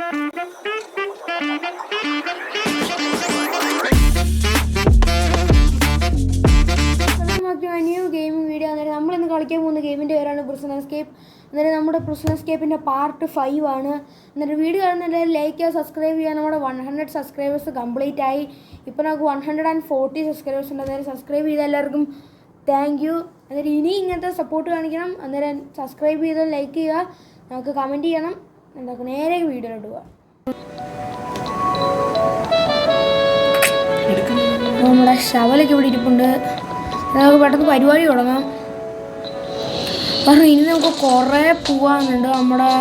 New gaming video. അന്നേരം നമ്മളിന്ന് കളിക്കാൻ പോകുന്ന ഗെയിമിൻ്റെ പേരാണ് പ്രിസൺ എസ്കേപ്പ്. അന്നേരം നമ്മുടെ പ്രിസൺ എസ്കേപ്പിൻ്റെ പാർട്ട് 5 ആണ്. അന്നേരം വീഡിയോ കാണുന്നതിൽ ലൈക്ക് ചെയ്യുക, സബ്സ്ക്രൈബ് ചെയ്യുക. നമ്മുടെ 100 സബ്സ്ക്രൈബേഴ്സ് കംപ്ലീറ്റ് ആയി. ഇപ്പോൾ നമുക്ക് 140 സബ്സ്ക്രൈബേഴ്സ് ഉണ്ട്. അന്നേരം സബ്സ്ക്രൈബ് ചെയ്ത എല്ലാവർക്കും താങ്ക് യു. അന്നേരം ഇനി ഇങ്ങനത്തെ സപ്പോർട്ട് കാണിക്കണം. അന്നേരം സബ്സ്ക്രൈബ് ചെയ്ത് ലൈക്ക് ചെയ്യുക, നമുക്ക് കമൻറ്റ് ചെയ്യണം. നമുക്ക് നേരെ വീഡിയോയിലോട്ട് പോകാം. നമ്മുടെ ശവലൊക്കെ ഇവിടെ ഇരിപ്പുണ്ട്. നമുക്ക് പെട്ടെന്ന് പരിപാടി തുടങ്ങാം. കാരണം ഇനി നമുക്ക് കുറേ പോവാനുണ്ട്. നമ്മുടെ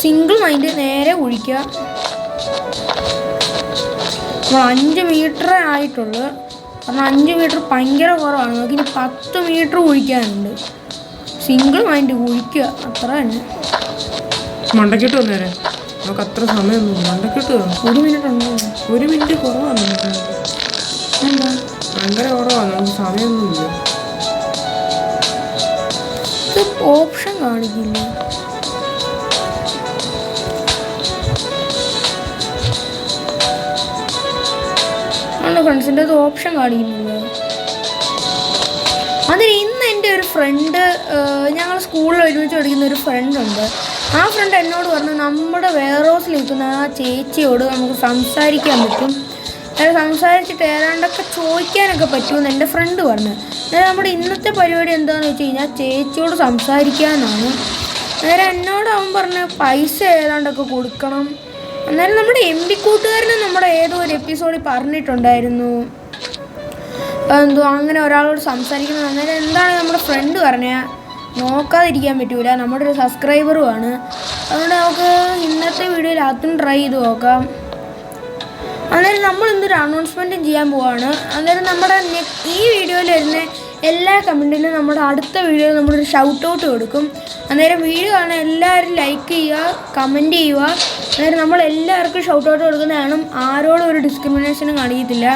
സിംഗിൾ മൈൻഡ് നേരെ ഒഴിക്കുക. നമ്മൾ 5 മീറ്റർ ആയിട്ടുള്ളൂ. കാരണം 5 മീറ്റർ ഭയങ്കര കുറവാണ്. നമുക്ക് ഇനി 10 മീറ്റർ ഒഴിക്കാനുണ്ട്. സിംഗിൾ മൈൻഡ് ഒഴിക്കുക, അത്ര തന്നെ. മണ്ടക്കിട്ട് വന്നേരെ, നമുക്ക് അത്ര സമയമൊന്നും. മണ്ടക്കിട്ട് 1 മിനിറ്റ് ഉണ്ടോ? 1 മിനിറ്റ് കുറവാണ്. എന്താ ഭയങ്കര കുറവാണ്, നമുക്ക് സമയമൊന്നുമില്ല. ഇത് ഓപ്ഷൻ കാണിക്കില്ല. ആണോ ഫ്രണ്ട്സിൻ്റെ അത് ഓപ്ഷൻ കാണിക്കുന്നില്ല. അതിന് ഇന്ന് എൻ്റെ ഒരു ഫ്രണ്ട്, ഞങ്ങൾ സ്കൂളിൽ ഒരുമിച്ച് പഠിക്കുന്ന ഒരു ഫ്രണ്ടുണ്ട്. ആ ഫ്രണ്ട് എന്നോട് പറഞ്ഞു നമ്മുടെ വെയർഹൗസിൽ നിൽക്കുന്ന ആ ചേച്ചിയോട് നമുക്ക് സംസാരിക്കാൻ പറ്റും, അതായത് സംസാരിച്ചിട്ട് ഏതാണ്ടൊക്കെ ചോദിക്കാനൊക്കെ പറ്റുമെന്ന് എൻ്റെ ഫ്രണ്ട് പറഞ്ഞു. അതായത് നമ്മുടെ ഇന്നത്തെ പരിപാടി എന്താണെന്ന് വെച്ച് കഴിഞ്ഞാൽ ചേച്ചിയോട് സംസാരിക്കാനാണ്. അന്നേരം എന്നോട് അവൻ പറഞ്ഞ് പൈസ ഏതാണ്ടൊക്കെ കൊടുക്കണം. അന്നേരം നമ്മുടെ MB കൂട്ടുകാരന് നമ്മുടെ ഏതോ ഒരു എപ്പിസോഡിൽ പറഞ്ഞിട്ടുണ്ടായിരുന്നു എന്തോ അങ്ങനെ ഒരാളോട് സംസാരിക്കുന്നത്. അന്നേരം എന്താണ് നമ്മുടെ ഫ്രണ്ട് പറഞ്ഞാൽ നോക്കാതിരിക്കാൻ പറ്റൂല, നമ്മുടെ ഒരു സബ്സ്ക്രൈബറുമാണ്. അതുകൊണ്ട് നമുക്ക് ഇന്നത്തെ വീഡിയോയിൽ അതും ട്രൈ ചെയ്ത് നോക്കാം. അന്നേരം നമ്മൾ എന്തൊരു അനൗൺസ്മെൻറ്റും ചെയ്യാൻ പോവാണ്. അന്നേരം നമ്മുടെ ഈ വീഡിയോയിൽ വരുന്ന എല്ലാ കമൻറ്റിനും നമ്മുടെ അടുത്ത വീഡിയോയിൽ നമ്മളൊരു ഷൗട്ട് ഔട്ട് കൊടുക്കും. അന്നേരം വീഡിയോ കാണാൻ എല്ലാവരും ലൈക്ക് ചെയ്യുക, കമൻറ്റ് ചെയ്യുക. അന്നേരം നമ്മൾ എല്ലാവർക്കും ഷൗട്ട് ഔട്ട് കൊടുക്കുന്നതാണ്. ആരോടും ഒരു ഡിസ്ക്രിമിനേഷനും കാണിക്കത്തില്ല.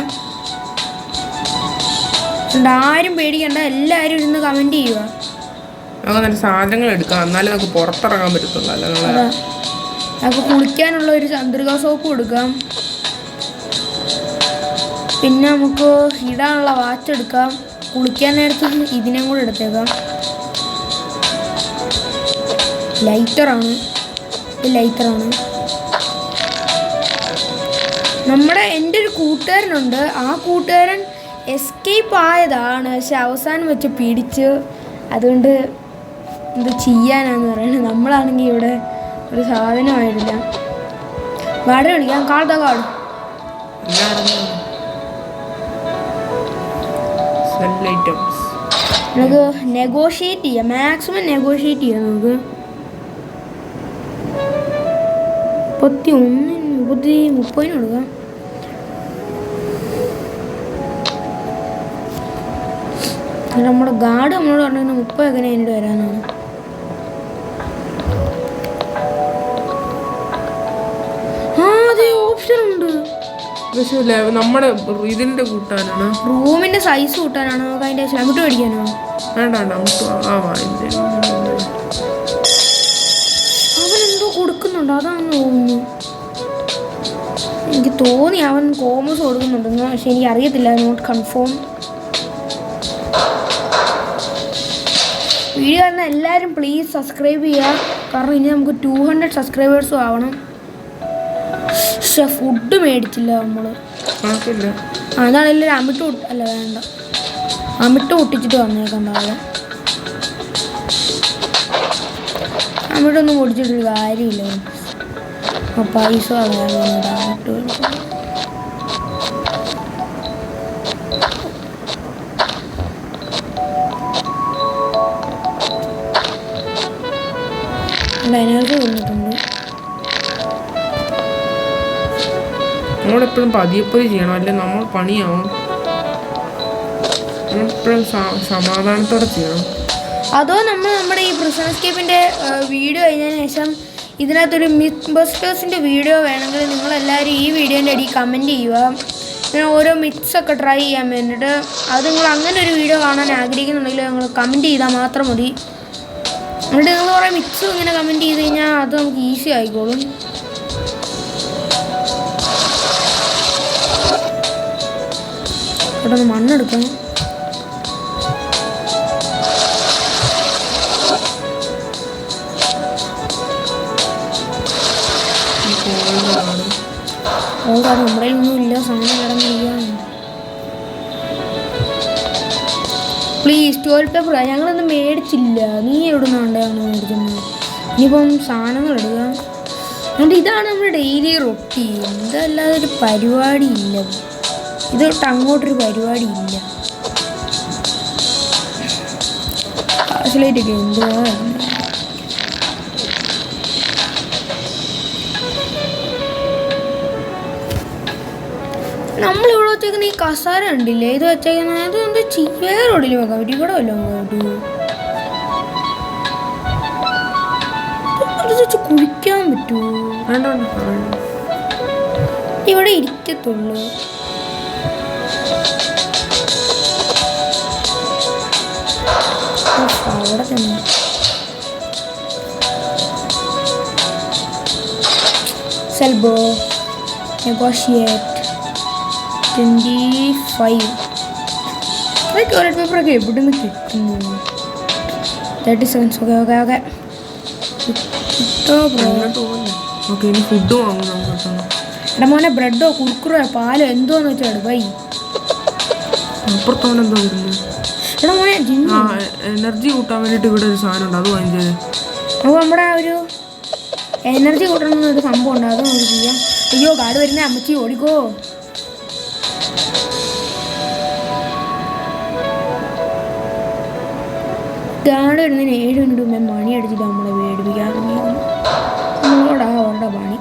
ആരും പേടിക്കണ്ട, എല്ലാവരും ഇരുന്ന് കമൻറ്റ് ചെയ്യുക. നമുക്ക് നല്ല സാധനങ്ങൾ എടുക്കാം, എന്നാലേ നമുക്ക് പുറത്തിറങ്ങാൻ പറ്റത്തുള്ളൂ. അതാ നമുക്ക് കുളിക്കാനുള്ള ഒരു ചന്ദ്രിക സോപ്പ് കൊടുക്കാം. പിന്നെ നമുക്ക് ഇടാനുള്ള വാച്ച് എടുക്കാം. കുളിക്കാൻ നേരത്ത് ഇതിനെയും കൂടെ എടുത്തേക്കാം. ലൈറ്ററാണ്, നമ്മുടെ എൻ്റെ ഒരു കൂട്ടുകാരനുണ്ട്. ആ കൂട്ടുകാരൻ എസ്കേപ്പ് ആയതാണ്, പക്ഷെ അവസാനം വെച്ച് പിടിച്ച്. അതുകൊണ്ട് എന്ത് ചെയ്യാനാന്ന് പറയുന്നത്. നമ്മളാണെങ്കിൽ ഇവിടെ ഒരു സാധനമായിട്ടില്ല. വാടക കളിക്കാം. കാർഡ് നമുക്ക് നെഗോഷിയേറ്റ് ചെയ്യാം, മാക്സിമം നെഗോഷിയേറ്റ് ചെയ്യാം. നമുക്ക് 31, 30 കൊടുക്കാം. നമ്മുടെ ഗാർഡ് നമ്മളോട് പറഞ്ഞിട്ട് 30 എങ്ങനെ അതിനോട് വരാനാണ്. അതെ ഓപ്ഷൻ ഉണ്ട്. നമ്മുടെ ഇതിന്റെ കൂട്ടാനാണ്, റൂമിന്റെ സൈസ് കൂട്ടാനാണ്. നമുക്ക് അതിന്റെ ഷമിട്ട് മേടിക്കാനോ? അവൻ എന്തോ കൊടുക്കുന്നുണ്ടോ? അതാണെന്ന് തോന്നുന്നു. എനിക്ക് തോന്നി അവൻ കോമേഴ്സ് കൊടുക്കുന്നുണ്ടെന്ന്, പക്ഷെ എനിക്ക് അറിയത്തില്ല. Not confirm. വീഡിയോ കാണുന്ന എല്ലാവരും പ്ലീസ് സബ്സ്ക്രൈബ് ചെയ്യുക. കാരണം ഇനി നമുക്ക് 200 സബ്സ്ക്രൈബേഴ്സും ആവണം. പക്ഷെ ഫുഡ് മേടിച്ചില്ല നമ്മൾ. അതാണെങ്കിലും അമിട്ട് അല്ല വേണ്ട, അമിട്ട് പൊട്ടിച്ചിട്ട് വന്നേക്കണ്ടാവും. അമിട്ടൊന്നും പൊടിച്ചിട്ടൊരു കാര്യമില്ല. പൈസ കളയാറുണ്ട് അമിട്ട്. എനർജി വന്നിട്ടുണ്ട്. നമ്മളെപ്പോഴും പതിയെ ചെയ്യണം, അല്ലെ നമ്മൾ പണിയാവും. നമ്മളെപ്പോഴും സമാധാനത്തോടെ ചെയ്യണം. അതോ നമ്മുടെ ഈ പ്രിസൺ എസ്കേപ്പിൻ്റെ വീഡിയോ കഴിഞ്ഞതിന് ശേഷം ഇതിനകത്തൊരു മിത്ത് ബസ്റ്റേഴ്സിൻ്റെ വീഡിയോ വേണമെങ്കിൽ നിങ്ങളെല്ലാവരും ഈ വീഡിയോൻ്റെ അടിയിൽ കമൻറ്റ് ചെയ്യുക. ഇങ്ങനെ ഓരോ മിത്സൊക്കെ ട്രൈ ചെയ്യാൻ വേണ്ടിയിട്ട്. അത് നിങ്ങൾ അങ്ങനെ ഒരു വീഡിയോ കാണാൻ ആഗ്രഹിക്കുന്നുണ്ടെങ്കിൽ നിങ്ങൾ കമൻറ്റ് ചെയ്താൽ മാത്രം മതി. എന്നിട്ട് നിങ്ങൾ കുറേ മിക്സും ഇങ്ങനെ കമൻറ്റ് ചെയ്ത് കഴിഞ്ഞാൽ അത് നമുക്ക് ഈസി ആയിക്കോളും. ഇവിടെ ഒന്ന് മണ്ണെടുക്കാം. ഓടാണ് നമ്മുടെ ഒന്നും ഇല്ല, സാധനം കിടന്നില്ല. പ്ലീസ് 12 പേപ്പർ ഞങ്ങളൊന്നും മേടിച്ചില്ല. നീ എവിടെ നിന്നാണ് ഞങ്ങൾ മേടിക്കുന്നത്? ഇനിയിപ്പം സാധനങ്ങൾ എടുക്കുക. അതുകൊണ്ട് ഇതാണ് നമ്മുടെ ഡെയിലി റൊട്ടീൻ. ഇതല്ലാതെ ഒരു പരിപാടിയില്ല. ഇത് തൊട്ട് അങ്ങോട്ടൊരു പരിപാടിയില്ല. ക്ലാസ്സിലായിട്ടൊക്കെ എന്തുവാ നമ്മളിവിടെ വെച്ചേക്കുന്ന ഈ കസാര ഉണ്ടില്ലേ, ഇത് വെച്ചേക്കുന്ന ഇത് എന്താ വേറെവിടെയിൽ വെക്കാം. ഇവിടെ വല്ലതും വെച്ച് കുഴിക്കാൻ പറ്റുമോ? ഇവിടെ ഇരിക്കത്തുള്ളൂ. അവിടെ തന്നെ സെൽബോ നെഗോഷിയേറ്റ് 25. ടോയ്ലറ്റ് പേപ്പറൊക്കെ എവിടെ നിന്ന് കിട്ടുന്നു? 30 സെക്കൻഡ്സ്. ഓക്കെ ഓക്കെ ഓക്കെ എടാ മോനെ ബ്രെഡോ കുറുക്കുറോ പാലോ എന്തോന്ന് വെച്ചാൽ ബൈ. എടാ മോനെ എനർജി കൂട്ടാൻ വേണ്ടിട്ട് ഇവിടെ ഒരു സാധനം ഉണ്ട്, അത് വാങ്ങിച്ചത്. അപ്പോൾ നമ്മുടെ ഒരു എനർജി കൂട്ടണമെന്നൊരു സംഭവം ഉണ്ട്, അത് നമുക്ക് ചെയ്യാം. അയ്യോ കാട് വരുന്നേ, അമ്മച്ചി ഓടിക്കോ. ഗാർഡ് വരുന്നതിന് 7 മിനിറ്റ് മുമ്പേ മണി അടിച്ചിട്ട് നമ്മളെ പേടിപ്പിക്കാതെ നമ്മളോടാ അവരുടെ പണി.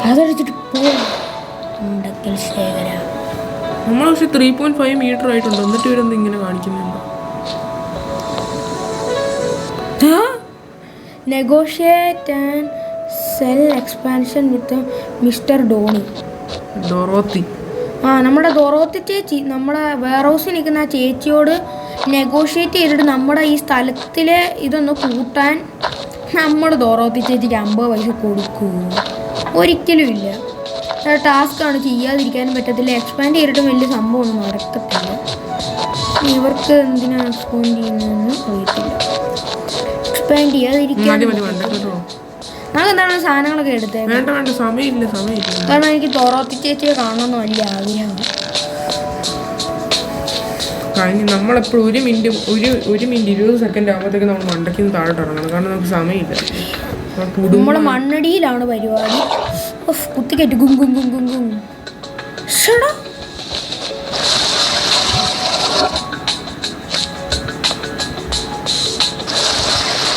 അതടിച്ചിട്ട് പോണ്ടക്കൽ ശേഖര. നമ്മൾ പക്ഷെ 3.5 മീറ്റർ ആയിട്ടുണ്ട്, എന്നിട്ട് ഇവരെന്ത് ഇങ്ങനെ കാണിക്കുന്നുണ്ട്? Negotiate and cell expansion with mister Dorothy. നമ്മുടെ ഡോറോത്തി ചേച്ചി നമ്മുടെ വെയർ ഹൗസിൽ നിൽക്കുന്ന ആ ചേച്ചിയോട് നെഗോഷിയേറ്റ് ചെയ്തിട്ട് നമ്മുടെ ഈ സ്ഥലത്തിലെ ഇതൊന്ന് കൂട്ടാൻ നമ്മുടെ ഡോറോത്തി ചേച്ചിക്ക് 50 പൈസ കൊടുക്കൂ? ഒരിക്കലും ഇല്ല. ടാസ്ക്കാണ്, ചെയ്യാതിരിക്കാനും പറ്റത്തില്ല. എക്സ്പാൻഡ് ചെയ്തിട്ടും വലിയ സംഭവമൊന്നും നടക്കത്തില്ല. ഇവർക്ക് എന്തിനാണ് എക്സ്പാൻഡ് ചെയ്യുന്നതെന്ന് അറിയത്തില്ല. എക്സ്പാൻഡ് ചെയ്യാതിരിക്കാൻ നമുക്ക് എന്താണ് സാധനങ്ങളൊക്കെ എടുത്തേക്കാം. കാരണം എനിക്ക് ഡോറോത്തി ചേച്ചിയെ കാണണമെന്ന് വലിയ ആഗ്രഹമാണ്. നമ്മളെപ്പോഴും 1 മിനിറ്റ് 20 സെക്കൻഡ് ആകുമ്പോഴത്തേക്ക് നമ്മൾ മണ്ടയ്ക്ക് താഴോട്ട് ഇറങ്ങണം, കാരണം നമുക്ക് സമയമില്ല. നമ്മളെ മണ്ണടിയിലാണ് പരിപാടി. കുത്തിക്കയറ്റി ഗും ഗും ഗും ഗും ഗും.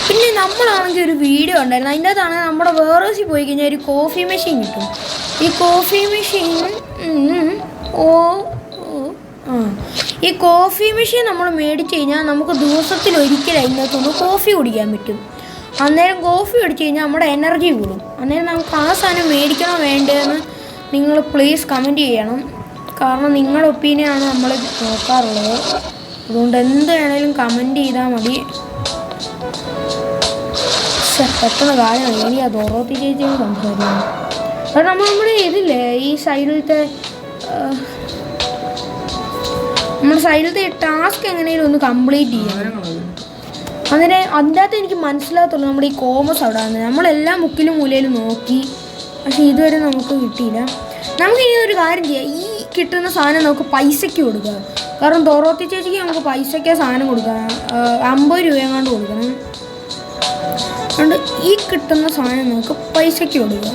പിന്നെ നമ്മളാണെങ്കിൽ ഒരു വീഡിയോ ഉണ്ടായിരുന്നു, അതിൻ്റെ അകത്താണ് നമ്മുടെ വേറോസിൽ പോയി കഴിഞ്ഞാൽ ഒരു കോഫി മെഷീൻ കിട്ടും. ഈ കോഫി മെഷീൻ ഈ കോഫി മെഷീൻ നമ്മൾ മേടിച്ച് കഴിഞ്ഞാൽ നമുക്ക് ദിവസത്തിൽ ഒരിക്കലും അതിനകത്തൊന്ന് കോഫി കുടിക്കാൻ പറ്റും. അന്നേരം കോഫി കുടിച്ച് കഴിഞ്ഞാൽ നമ്മുടെ എനർജി കൂടും. അന്നേരം നമുക്ക് ആ സാധനം മേടിക്കണോ വേണ്ടതെന്ന് നിങ്ങൾ പ്ലീസ് കമൻറ്റ് ചെയ്യണം. കാരണം നിങ്ങളുടെ ഒപ്പീനിയനാണ് നമ്മൾ നോക്കാറുള്ളത്. അതുകൊണ്ട് എന്ത് വേണേലും കമൻറ്റ് ചെയ്താൽ മതി. പെട്ടെന്ന് കാര്യമാണ്, എനിക്ക് ആ ഡോറോത്തി ചേച്ചിയോട് സംസാരിക്കണം. കാരണം നമ്മുടെ ഇതില്ലേ ഈ സൈഡിലത്തെ നമ്മുടെ സൈഡിലത്തെ ടാസ്ക് എങ്ങനെയും ഒന്ന് കംപ്ലീറ്റ് ചെയ്യണം. അതിൻ്റെ അകത്ത് എനിക്ക് മനസ്സിലാകത്തുള്ളൂ നമ്മുടെ ഈ കോമസ് അവിടെ വന്നത്. നമ്മളെല്ലാ മുക്കിലും മൂലയിലും നോക്കി, പക്ഷെ ഇതുവരെ നമുക്ക് കിട്ടിയില്ല. നമുക്ക് ഇനി ഒരു കാര്യം ചെയ്യാം, ഈ കിട്ടുന്ന സാധനം നമുക്ക് പൈസയ്ക്ക് കൊടുക്കുക. കാരണം ഡോറോത്തി ചേച്ചിക്ക് നമുക്ക് പൈസയ്ക്ക് സാധനം കൊടുക്കാം, 50 രൂപ എങ്ങാണ്ട് കൊടുക്കണം. അതുകൊണ്ട് ഈ കിട്ടുന്ന സാധനം നമുക്ക് പൈസയ്ക്ക് കൊടുക്കുക.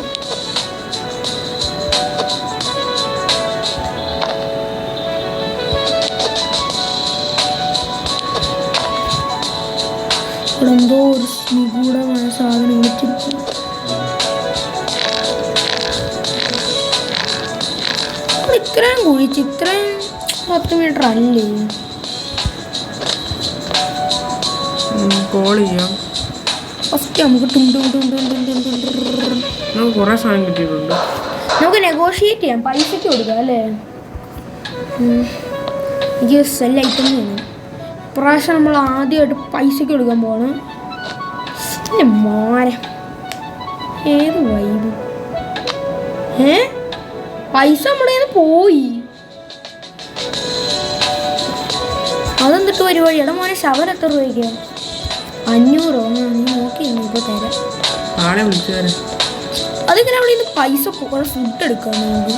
ഇവിടെ എന്തോ ഒരു നിഗൂഢമായ സാധനം വിളിച്ചിരിക്കും. ഇത്രയും കുഴിച്ച് ഇത്രയും 10 മീറ്റർ അല്ലേ? ഫസ്റ്റ് നമുക്ക് നമുക്ക് നെഗോഷിയേറ്റ് ചെയ്യാം, പൈസയ്ക്ക് കൊടുക്കാം അല്ലേ? എനിക്ക് സെൽ ഐറ്റം വേണം. ഇപ്രാവശ്യം നമ്മൾ ആദ്യമായിട്ട് പൈസക്ക് കൊടുക്കാൻ പോവാണ്. പിന്നെ മോനെ ഏത് വൈബ് പൈസ നമ്മുടെ കയ്യിൽ നിന്ന് പോയി. അതെന്തിട്ട് പരിപാടി? എടാ മോനെ ശവർ എത്ര രൂപയ്ക്ക്? 500. നീ നോക്കിയിരുന്നു ഇപ്പോൾ തരാം. അതിങ്ങനെ അവിടെ നിന്ന് പൈസ കുറെ ഫുഡ് എടുക്കാൻ വേണ്ടി.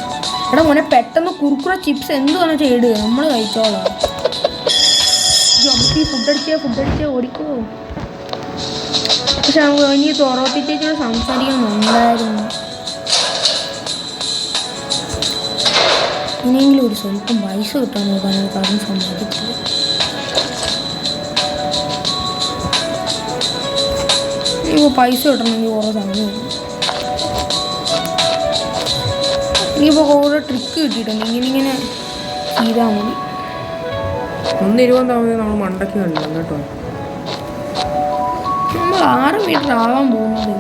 എടാ മോനെ പെട്ടെന്ന് കുറുക്കുറ ചിപ്സ് എന്തുവാണോ ചെയ്ത് നമ്മൾ കഴിച്ചോളാം. നമുക്ക് ഈ ഫുഡ് അടിച്ചേ ഓടിക്കോ. പക്ഷെ നമുക്ക് ഇനി തോറോത്തി ചേച്ചിയോട് സംസാരിക്കണമെന്നുണ്ടായിരുന്നു. ഇനിയെങ്കിലും ഒരു സ്വല്പം പൈസ കിട്ടാൻ നോക്കാനോ കാര്യം സമ്മതിക്കില്ല. ഇപ്പോൾ പൈസ കിട്ടണമെങ്കിൽ കുറേ സമയമാണ്. ഇനിയിപ്പോൾ കുറേ ട്രിക്ക് കിട്ടിയിട്ടുണ്ട്. ഇങ്ങനെ ചെയ്താൽ മതി. 1:20 നമ്മൾ മണ്ടയ്ക്ക് കളിക്കാം കേട്ടോ. നമ്മൾ 6 മീറ്റർ ആവാൻ പോകുന്നത്.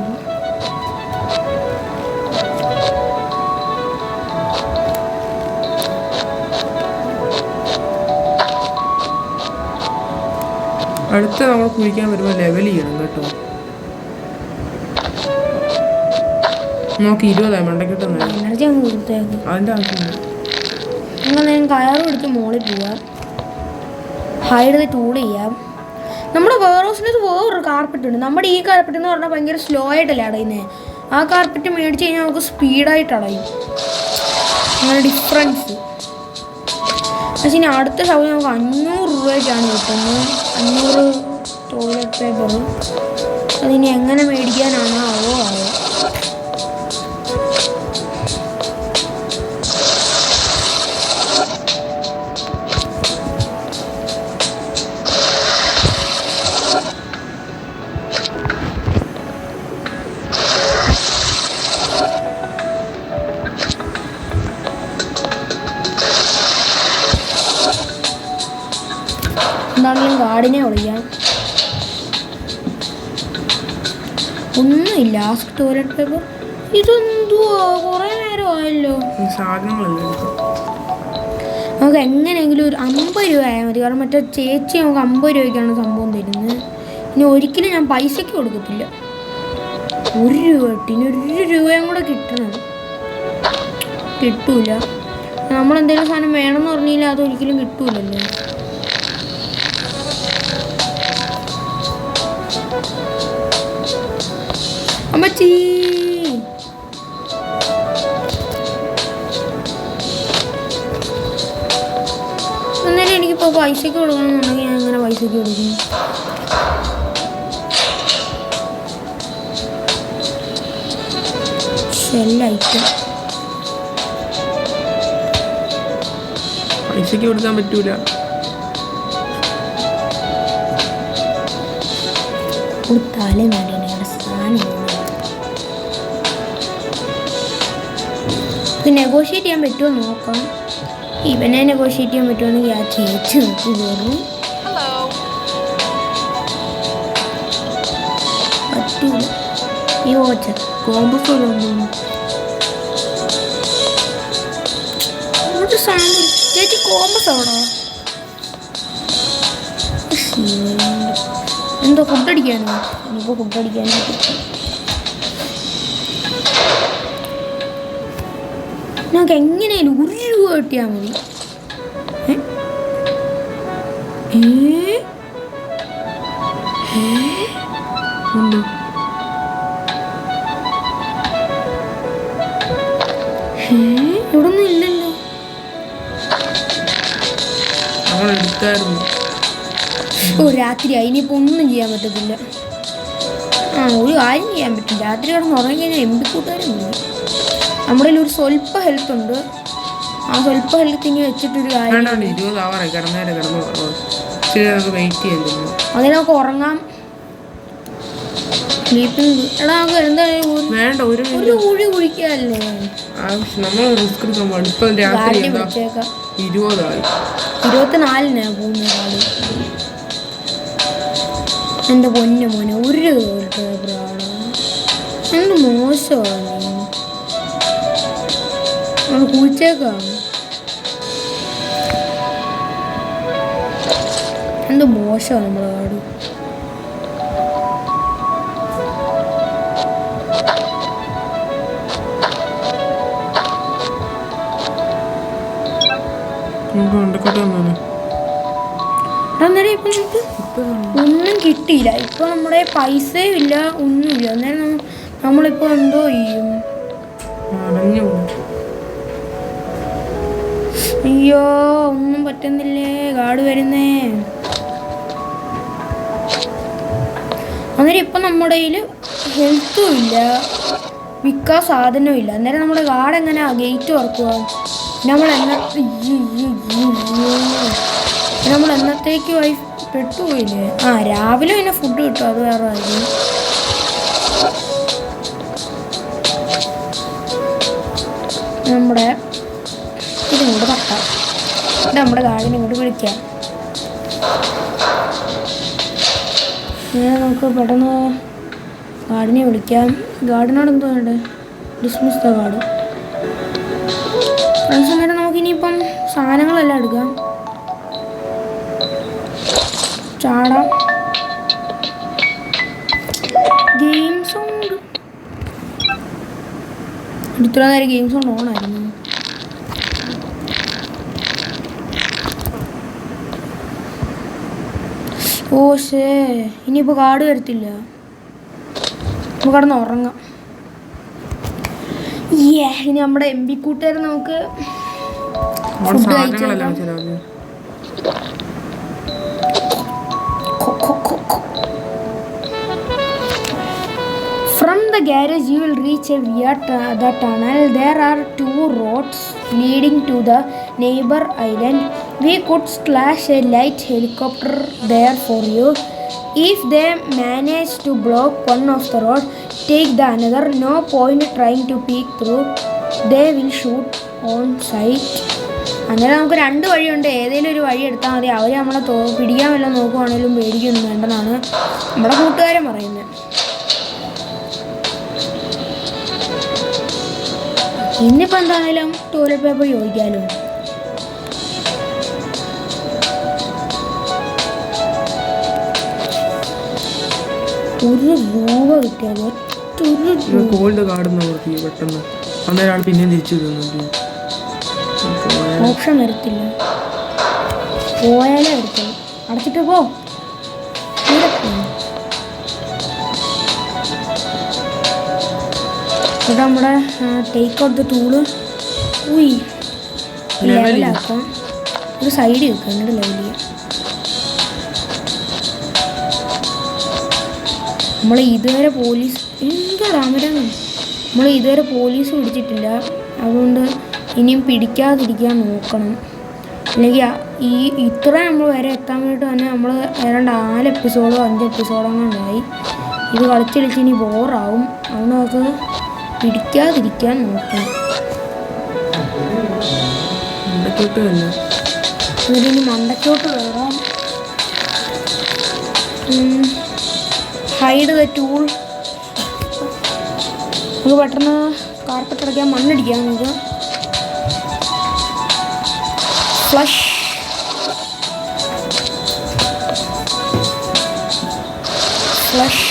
അടുത്ത നമ്മൾ കുഴിക്കാൻ വരുമ്പോൾ ലെവൽ ചെയ്യണം കേട്ടോ. നമുക്ക് 20 മണ്ടക്കിട്ടുന്ന എനർജി അങ്ങ് കൊടുത്തേക്ക്. അതിൻ്റെ ആവശ്യമില്ല. അങ്ങനെ ഞാൻ കയറും എടുത്ത് മുകളിൽ പോവാം. ഹൈഡ് ചെയ്ത് ടൂൾ ചെയ്യാം. നമ്മുടെ വെയർഹൗസിനകത്ത് വേറൊരു കാർപ്പറ്റ് ഉണ്ട്. നമ്മുടെ ഈ കാർപ്പറ്റ് എന്ന് പറഞ്ഞാൽ ഭയങ്കര സ്ലോ ആയിട്ടല്ലേ അടയുന്നത്. ആ കാർപ്പറ്റ് മേടിച്ച് കഴിഞ്ഞാൽ നമുക്ക് സ്പീഡായിട്ട് അടയും. അങ്ങനെ ഡിഫറൻസ്. പക്ഷേ ഇനി അടുത്ത ഷവർ നമുക്ക് 500 രൂപയ്ക്കാണ് കിട്ടുന്നത്. 500 ടോയ്ലറ്റ് പേപ്പർ. അതിനി എങ്ങനെ മേടിക്കാനാണോ ആവോ. എന്താണെങ്കിലും ഗാർഡിനെ ഒളിക്കാം. ഒന്നുമില്ല. Last toilet paper. ഇതെന്തുവാ കുറേ നേരമായല്ലോ. നമുക്ക് എങ്ങനെയെങ്കിലും ഒരു 50 രൂപ ആയാൽ മതി. കാരണം മറ്റേ ചേച്ചി നമുക്ക് 50 രൂപയ്ക്കാണ് സംഭവം തരുന്നത്. ഇനി ഒരിക്കലും ഞാൻ പൈസയ്ക്ക് കൊടുക്കത്തില്ല. 1 രൂപ കിട്ടി. ഇനി 1 രൂപയും കൂടെ കിട്ടണം. കിട്ടൂല. നമ്മളെന്തെങ്കിലും സാധനം വേണമെന്ന് പറഞ്ഞാൽ അതൊരിക്കലും കിട്ടൂലല്ലോ. അമ്മച്ചി എന്നാലും എനിക്കിപ്പോൾ പൈസയ്ക്ക് കൊടുക്കണമെന്നുണ്ടെങ്കിൽ ഞാൻ എങ്ങനെ പൈസയ്ക്ക് കൊടുക്കും? ഷെല്ലൈറ്റം പൈസയ്ക്ക് കൊടുക്കാൻ പറ്റൂല. കൊടുത്താലേ നടയുടെ സാധനം ഇത് നെഗോഷിയേറ്റ് ചെയ്യാൻ പറ്റുമോ നോക്കാം. ഇവനെ നെഗോഷിയേറ്റ് ചെയ്യാൻ പറ്റുമെങ്കിൽ ആ ചേച്ചി നോക്കി കയറും. പറ്റൂല. ഈ ഓച്ച കോമ്പസ് ചേച്ചി കോമ്പസ് അവിടെ എന്തോ ഫുഡ് അടിക്കാനോ? എനിക്ക് ഫുഡ് അടിക്കാനായിട്ട് ഞങ്ങൾക്ക് എങ്ങനെയാലും 1 രൂപ കിട്ടിയാൽ മതി. ഇവിടെ ഒന്നും ഇല്ലല്ലോ. രാത്രിയായി. ഇനിയിപ്പോൾ ഒന്നും ചെയ്യാൻ പറ്റത്തില്ല. ഒരു കാര്യം ചെയ്യാൻ പറ്റും. രാത്രി കിടന്ന് ഉറങ്ങി കഴിഞ്ഞാൽ എംപിക്കൂട്ടുകാരും ഇല്ല. നമ്മുടെ ഒരു സ്വല്പ ഹെൽത്ത് ഉണ്ട്. ആ സ്വല്പ ഹെൽത്ത് ഇനി വെച്ചിട്ടൊരു കാര്യം അതിൽ നമുക്ക് ഉറങ്ങാം. എടാ നമുക്ക് എന്തായാലും ഒരു കുഴി കുഴിക്കാല്ലേ. ഗാർഡിനെ വിളിച്ചേക്കാം. 24 പോകുന്ന കാട്. എൻ്റെ പൊന്നു മോനെ 1 പേപ്പറാണ്. എന്ത് മോശമാണ്. നമ്മൾ കുഴിച്ചേക്കാം. എന്ത് മോശമാണ് നമ്മുടെ കാട്. അന്നേരം ഇപ്പൊ നമുക്ക് ഒന്നും കിട്ടിയില്ല. ഇപ്പൊ നമ്മുടെ പൈസയും ഇല്ല, ഒന്നുമില്ല. അന്നേരം നമ്മളിപ്പോ എന്തോ ചെയ്യും? അയ്യോ, ഒന്നും പറ്റുന്നില്ലേ, കാട് വരുന്നേ. അന്നേരം ഇപ്പൊ നമ്മുടെ കയ്യിൽ ഹെൽത്തും ഇല്ല, വിൽക്കാൻ സാധനവും ഇല്ല. അന്നേരം നമ്മുടെ കാട് എങ്ങനെയാ ഗേറ്റ് തുറക്കുക? നമ്മൾ എന്നത്തേക്ക് പെട്ടുപോയില്ലേ? രാവിലെ പിന്നെ ഫുഡ് കിട്ടും, അത് വേറെ കാര്യം. നമ്മുടെ ഇതിങ്ങോട്ട് തട്ടാം, ഇത് നമ്മുടെ ഗാർഡിനെ ഇങ്ങോട്ട് വിളിക്കാം. നമുക്ക് പെട്ടെന്ന് ഗാർഡിനെ വിളിക്കാം. ഗാർഡിനോട് എന്തോ വേണ്ടേ? Dismiss the guard. ഫ്രണ്ട്സ്, അന്നേരം നമുക്കിനിയിപ്പം സാധനങ്ങളെല്ലാം എടുക്കാം. ചാടാം. ഗെയിം സൗണ്ട് ഇത്ര നേരം ഗെയിം സൗണ്ട് ഓണായിരുന്നു. ശേ, ഇനിയിപ്പോൾ കാട് വരത്തില്ല. നമുക്ക് കിടന്ന് ഉറങ്ങാം. ഇനി നമ്മുടെ MP കൂട്ടുകാർ നമുക്ക് food കഴിച്ചേക്കാം. From the garage you will reach via the tunnel. There are 2 roads leading to the neighbor island. We could slash a light helicopter there for you. If they manage to block one of the road, take the another. No point trying to peek through. They will shoot on sight. അന്നേരം നമുക്ക് 2 വഴിയുണ്ട്. ഏതെങ്കിലും ഒരു വഴി എടുത്താൽ മതി. അവർ നമ്മളെ പിടിക്കാൻ വല്ലതും നോക്കുവാണെങ്കിലും പേടിക്കൊന്നും വേണ്ടെന്നാണ് നമ്മുടെ കൂട്ടുകാരൻ പറയുന്നത്. ഇന്നിപ്പോൾ എന്താണെങ്കിലും ടോയ്ലറ്റ് പേപ്പർ ചോദിക്കാമല്ലോ. ₹1 കിട്ടിയാലോ? ഗോൾഡ് കാർഡ് പെട്ടെന്ന് അന്നേരം പിന്നെ തിരിച്ചു ഓപ്ഷൻ വരത്തില്ല. പോയാലേ വരത്തുള്ളൂ. അടച്ചിട്ട് പോ. ഇവിടെ നമ്മുടെ ടേക്ക് ഔട്ട് ദ ടൂള് ലെവലാക്കാം. ഒരു സൈഡ് വെക്കാം, എന്നിട്ട് ലെവൽ ചെയ്യാം. നമ്മൾ ഇതുവരെ പോലീസ് പിടിച്ചിട്ടില്ല. അതുകൊണ്ട് ഇനിയും പിടിക്കാതിരിക്കാൻ നോക്കണം. അല്ലെങ്കിൽ ഇത്ര നമ്മൾ വരെ എത്താൻ വേണ്ടിയിട്ട് തന്നെ നമ്മൾ ഏതാണ്ട് 4 എപ്പിസോഡോ 5 എപ്പിസോഡോ അങ്ങനെയായി. ഇത് കളിച്ച് ഇനി ബോറാവും. അതുകൊണ്ട് നമുക്ക് പിടിക്കാതിരിക്കാൻ നോക്കണം. ഇനി മണ്ടക്കോട്ട് കയറാം. Hide the tool. നമുക്ക് പെട്ടെന്ന് കാർപ്പറ്റ് അടയ്ക്കാം, മണ്ണടിക്കാം. നമുക്ക് ഫ്ലഷ് ഫ്ലഷ്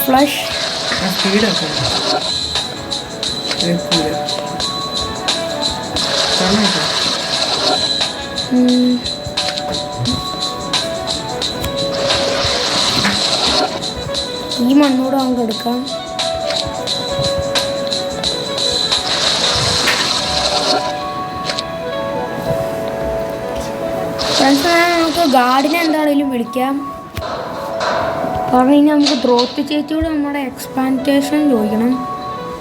ഫ്ലഷ് ഈ മണ്ണൂടെ നമുക്ക് എടുക്കാം. നമുക്ക് ഗാർഡിനെ എന്താണെങ്കിലും വിളിക്കാം. കാരണം ഇനി നമുക്ക് ദ്രോത്ത് ചേച്ചിയോട് നമ്മുടെ എക്സ്പാൻറ്റേഷൻ ചോദിക്കണം.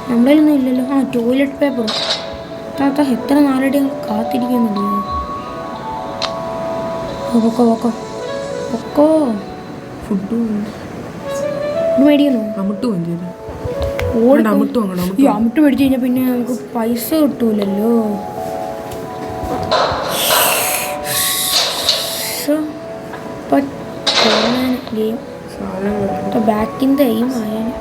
നമ്മുടെ ഒന്നും ഇല്ലല്ലോ. ടോയ്ലറ്റ് പേപ്പർ താത്ത എത്ര നാളായിട്ട് ഞങ്ങൾ കാത്തിരിക്കുന്നില്ലയോ. പൊക്കോ ഫുഡ് മേടിക്കണോ? അമിട്ട് മേടിച്ചു കഴിഞ്ഞാൽ പിന്നെ നമുക്ക് പൈസ കിട്ടൂലല്ലോ. ഗെയിം ബാക്കിൻ ദ എയിം ആയാലും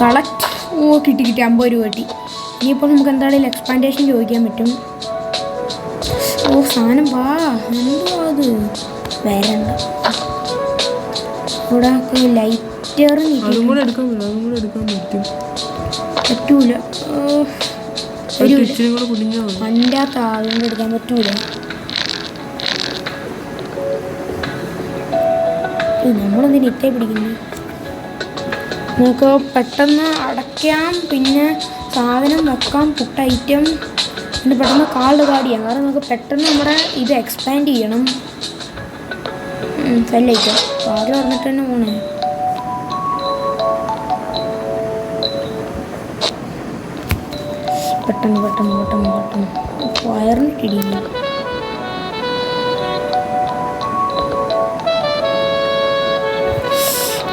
കളക്ട്. കിട്ടി 50 രൂപ കിട്ടി. ഇനിയിപ്പോൾ നമുക്ക് എന്താണെങ്കിലും എക്സ്പാൻഡേഷൻ ചോദിക്കാൻ പറ്റും. ഓ സാധനം വാ, എന്തുവാ അത് വരണ്ട. ഇവിടെ ലൈറ്റർ അതും കൂടെ എടുക്കാൻ പറ്റും. പറ്റൂല. ഇച്ചിരി കൂടെ കുടിഞ്ഞാൽ മതി. അതിൻ്റെ അകത്ത് അതുകൊണ്ട് എടുക്കാൻ പറ്റൂല. നമ്മളെന്തിനാ ഇത്തേ പിടിക്കുന്നത്? നമുക്ക് പെട്ടെന്ന് അടയ്ക്കാം, പിന്നെ സാധനം വെക്കാം, പുട്ട് ഐറ്റം, പിന്നെ പെട്ടെന്ന് കാർഡ് ചെയ്യാം. കാരണം നമുക്ക് പെട്ടെന്ന് നമ്മുടെ ഇത് എക്സ്പാൻഡ് ചെയ്യണം. സെല്ലയിക്കാം, കാർഡ് പറഞ്ഞിട്ട് തന്നെ പോണേ. പെട്ടെന്ന് വയറിന് കിടിയില്ല.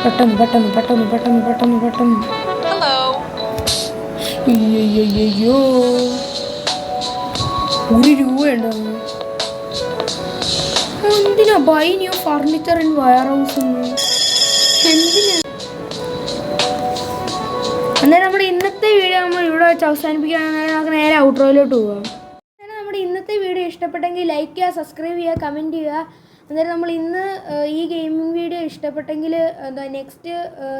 പെട്ടെന്ന് അയ്യോ 1 രൂപയുണ്ടോ? എന്തിനാ buy new furniture in warehouse? എന്തിനാ? അന്നേരം നമ്മുടെ ഇന്നത്തെ വീഡിയോ നമ്മൾ ഇവിടെ വെച്ച് അവസാനിപ്പിക്കുകയാണെങ്കിൽ നമുക്ക് നേരെ ഔട്ട്രോയിലോട്ട് പോകാം. അങ്ങനെ നമ്മുടെ ഇന്നത്തെ വീഡിയോ ഇഷ്ടപ്പെട്ടെങ്കിൽ ലൈക്ക് ചെയ്യുക, സബ്സ്ക്രൈബ് ചെയ്യുക, കമൻറ്റ് ചെയ്യുക. അന്നേരം നമ്മൾ ഇന്ന് ഈ ഗെയിമിംഗ് വീഡിയോ ഇഷ്ടപ്പെട്ടെങ്കിൽ നെക്സ്റ്റ്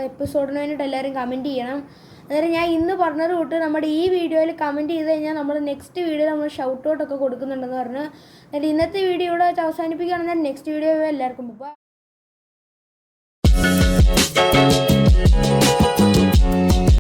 എപ്പിസോഡിന് വേണ്ടിയിട്ട് എല്ലാവരും കമൻറ്റ് ചെയ്യണം. അന്നേരം ഞാൻ ഇന്ന് പറഞ്ഞത് തൊട്ട് നമ്മുടെ ഈ വീഡിയോയിൽ കമൻറ്റ് ചെയ്ത് കഴിഞ്ഞാൽ നമ്മൾ നെക്സ്റ്റ് വീഡിയോയിൽ നമ്മൾ ഷൗട്ട് ഔട്ടൊക്കെ കൊടുക്കുന്നുണ്ടെന്ന് പറഞ്ഞു. എന്നിട്ട് ഇന്നത്തെ വീഡിയോ ഇവിടെ വെച്ച് അവസാനിപ്പിക്കുകയാണെങ്കിൽ നെക്സ്റ്റ് വീഡിയോ എല്ലാവർക്കും പോകാം.